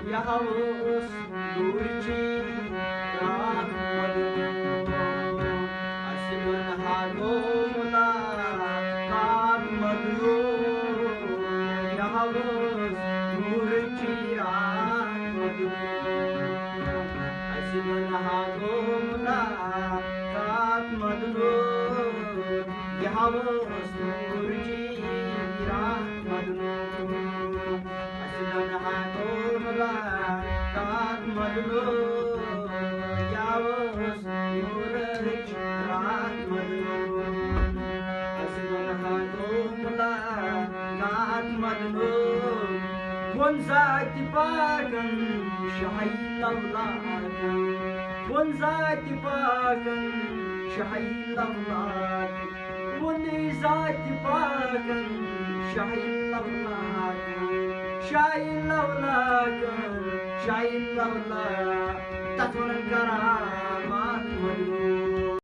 यावस दूरची रातमधून अश्वन हागवला कातमधून यावस दूरची रातमधून अश्वन हागवला कातमधून यावस दूरची रातमधून अश्वन हागवला कातमधून यावस दूरची रातमधून अश्वन हागवला कातमधून कोण जाती पागन शाही लवलाद कोण जाती पागन शाही लवलाद कोणी जाती पागन शाही लवलाद शाही लवलाद शाही लवलाद तत्वरण करा